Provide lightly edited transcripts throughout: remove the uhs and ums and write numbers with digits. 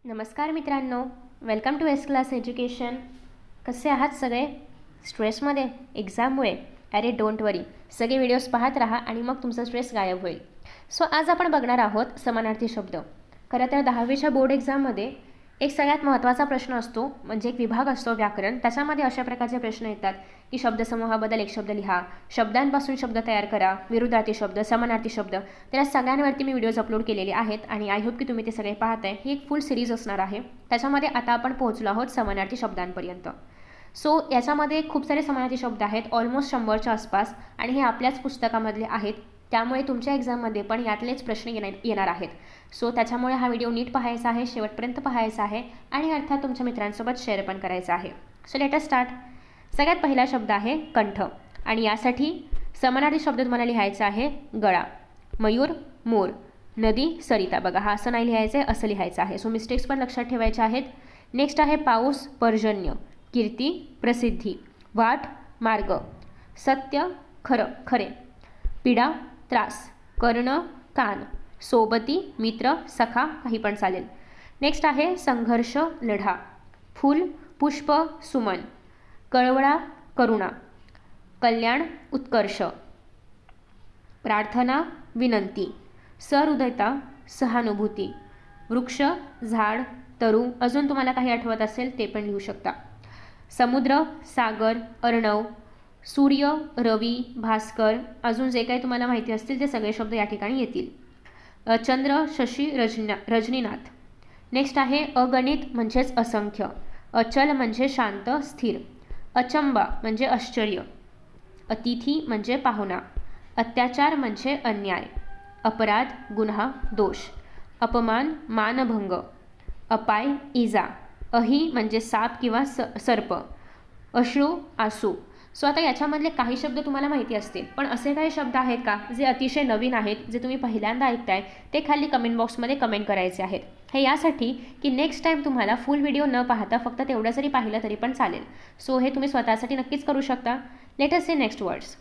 नमस्कार मित्रांनो, welcome to S class education. कसे आहात सगळे? स्ट्रेसमध्ये एक्झाममुळे? अरे डोंट वरी, सगळे व्हिडिओज पाहत राहा आणि मग तुमचा स्ट्रेस गायब होईल. सो आज आपण बघणार आहोत समानार्थी शब्द. खरं तर 10वीच्या बोर्ड एक्झाममध्ये एक सगळ्यात महत्त्वाचा प्रश्न असतो, म्हणजे एक विभाग असतो व्याकरण. त्याच्यामध्ये अशा प्रकारचे प्रश्न येतात की शब्दसमूहाबद्दल एक शब्द लिहा, शब्दांपासून शब्द तयार करा, विरुद्धार्थी शब्द, समानार्थी शब्द. तर या सगळ्यांवरती मी व्हिडिओज अपलोड केलेले आहेत आणि आय होप की तुम्ही ते सगळे पाहताय. ही एक फुल सिरीज असणार आहे. त्याच्यामध्ये आता आपण पोहोचलो आहोत समानार्थी शब्दांपर्यंत. सो याच्यामध्ये खूप सारे समानार्थी शब्द आहेत, ऑलमोस्ट 100च्या आसपास, आणि हे आपल्याच पुस्तकामधले आहेत. त्यामुळे तुमच्या एक्झाममध्ये पण यातलेच प्रश्न येणार आहेत. सो त्याच्यामुळे हा व्हिडिओ नीट पाहायचा आहे, शेवटपर्यंत पाहायचा आहे आणि अर्थात तुमच्या मित्रांसोबत शेअर पण करायचा आहे. So let us start. सगळ्यात पहिला शब्द आहे कंठ, आणि यासाठी समानार्थी शब्द तुम्हाला लिहायचा आहे गळा, मयूर, मोर, नदी, सरिता. बघा, हा असं नाही लिहायचं आहे, असं लिहायचं आहे. सो मिस्टेक्स पण लक्षात ठेवायच्या आहेत. नेक्स्ट आहे पाऊस, पर्जन्य, कीर्ती, प्रसिद्धी, वाट, मार्ग, सत्य, खरं, खरे, पीडा, त्रास, कर्ण, कान, सोबती, मित्र, सखा, काही पण चालेल. नेक्स्ट आहे संघर्ष, लढा, फूल, पुष्प, सुमन, कळवळा, करुणा, कल्याण, उत्कर्ष, प्रार्थना, विनंती, सहृदयता, सहानुभूती, वृक्ष, झाड, तरु. अजून तुम्हाला काही आठवत असेल ते पण लिहू शकता. समुद्र, सागर, अर्णव, सूर्य, रवी, भास्कर. अजून जे काही तुम्हाला माहिती असतील ते सगळे शब्द या ठिकाणी येतील. चंद्र, शशी, रजनीनाथ. नेक्स्ट आहे अगणित म्हणजेच असंख्य, अचल म्हणजे शांत, स्थिर, अचंबा म्हणजे आश्चर्य, अतिथी म्हणजे पाहुणा, अत्याचार म्हणजे अन्याय, अपराध, गुन्हा, दोष, अपमान, मानभंग, अपाय, इजा, अही म्हणजे साप किंवा सर्प, अश्रू, आसू. सो आता याच्यामधले काही शब्द तुम्हाला माहिती असतील, पण असे काही शब्द आहेत का जे अतिशय नवीन आहेत, जे तुम्ही पहिल्यांदा ऐकताय? ते खाली कमेंट बॉक्समध्ये कमेंट करायचे आहेत. हे यासाठी की नेक्स्ट टाईम तुम्हाला फुल व्हिडिओ न पाहता फक्त तेवढं जरी पाहिलं तरी पण चालेल. सो हे तुम्ही स्वतःसाठी नक्कीच करू शकता. लेट अस से नेक्स्ट वर्ड्स.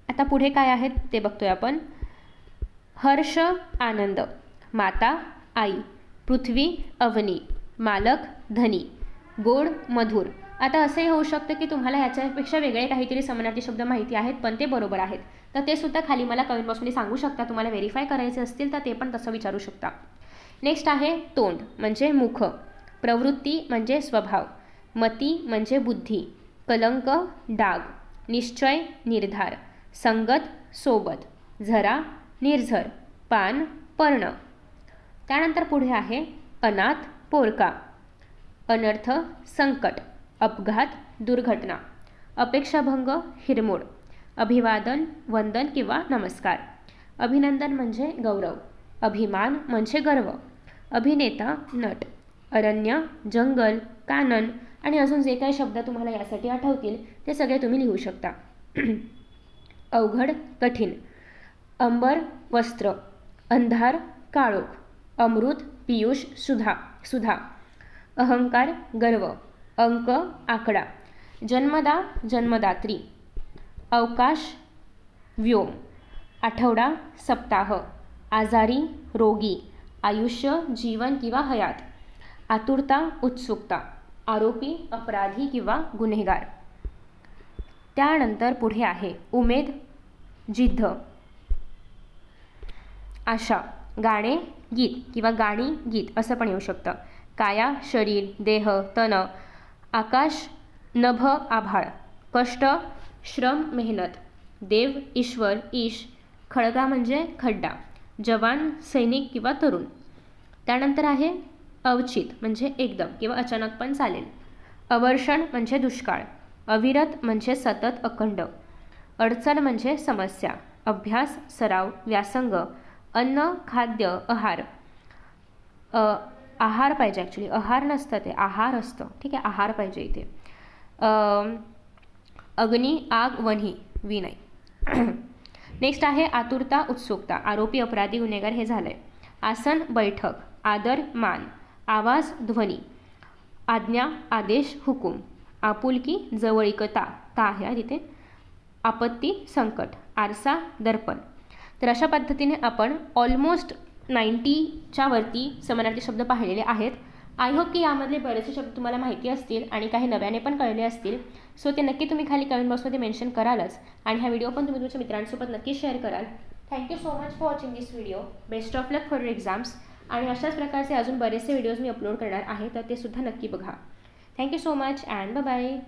आता पुढे काय आहेत ते बघतोय आपण. हर्ष, आनंद, माता, आई, पृथ्वी, अवनी, मालक, धनी, गोड, मधुर. आता असंही होऊ शकतं की तुम्हाला याच्यापेक्षा वेगळे काहीतरी समानार्थी शब्द माहिती आहेत, पण ते बरोबर आहेत. तर ते सुद्धा खाली मला कमेंट बॉक्समध्ये सांगू शकता. तुम्हाला व्हेरीफाय करायचे असतील तर ते पण तसं विचारू शकता. नेक्स्ट आहे तोंड म्हणजे मुख, प्रवृत्ती म्हणजे स्वभाव, मती म्हणजे बुद्धी, कलंक, डाग, निश्चय, निर्धार, संगत, सोबत, झरा, निर्झर, पान, पर्ण. त्यानंतर पुढे आहे अनाथ, पोरका, अनर्थ, संकट, अपघात, दुर्घटना, अपेक्षाभंग, हिरमोड, अभिवादन, वंदन किंवा नमस्कार, अभिनंदन म्हणजे गौरव, अभिमान म्हणजे गर्व, अभिनेता, नट, अरण्य, जंगल, कानन. आणि अजून जे काही शब्द तुम्हाला यासाठी आठवतील ते सगळे तुम्ही लिहू शकता. अवघड, कठीण, अंबर, वस्त्र, अंधार, काळोख, अमृत, पियुष, सुधा, अहंकार, गर्व, अंक, आकडा, जन्मदा, जन्मदात्री, अवकाश, व्योम, आठवडा, सप्ताह, आजारी, रोगी, आयुष्य, जीवन किंवा हयात, आतुरता, उत्सुकता, आरोपी, अपराधी किंवा गुन्हेगार. त्यानंतर पुढे आहे उमेद, जिद्द, आशा, गाणे, गीत किंवा गाणी, गीत असं पण येऊ शकतं. काया, शरीर, देह, तन, आकाश, नभ, आभाळ, कष्ट, श्रम, मेहनत, देव, ईश्वर, ईश, खळगा म्हणजे खड्डा, जवान, सैनिक किंवा तरुण. त्यानंतर आहे अवचित म्हणजे एकदम किंवा अचानक पण चालेल, अवर्षण म्हणजे दुष्काळ, अविरत म्हणजे सतत, अखंड, अडचण म्हणजे समस्या, अभ्यास, सराव, व्यासंग, अन्न, खाद्य, आहार. आहार पाहिजे, ॲक्च्युली आहार नसतं, ते आहार असतं. ठीक आहे, आहार पाहिजे इथे. अग्नी, आग, वन्ही, विनय. नेक्स्ट आहे आतुरता, उत्सुकता, आरोपी, अपराधी, गुन्हेगार. हे झालंय. आसन, बैठक, आदर, मान, आवाज, ध्वनी, आज्ञा, आदेश, हुकूम, आपुलकी, जवळीकता, ता आहे तिथे, आपत्ती, संकट, आरसा, दर्पण. तर अशा पद्धतीने आपण ऑलमोस्ट 90च्या वरती समानार्थी शब्द पाहिलेले आहेत. आय होप की यामधले बरेचसे शब्द तुम्हाला माहिती असतील आणि काही नव्याने पण कळले असतील. सो ते नक्की तुम्ही खाली कमेंट बॉक्समध्ये मेन्शन करालच आणि हा व्हिडिओ पण तुम्ही तुमच्या मित्रांसोबत नक्की शेअर कराल. Thank you so much for watching this video. Best of luck for your exams. आणि अशाच प्रकारचे अजून बरेचसे व्हिडिओज मी अपलोड करणार आहे, तर ते सुद्धा नक्की बघा. Thank you so much and bye bye.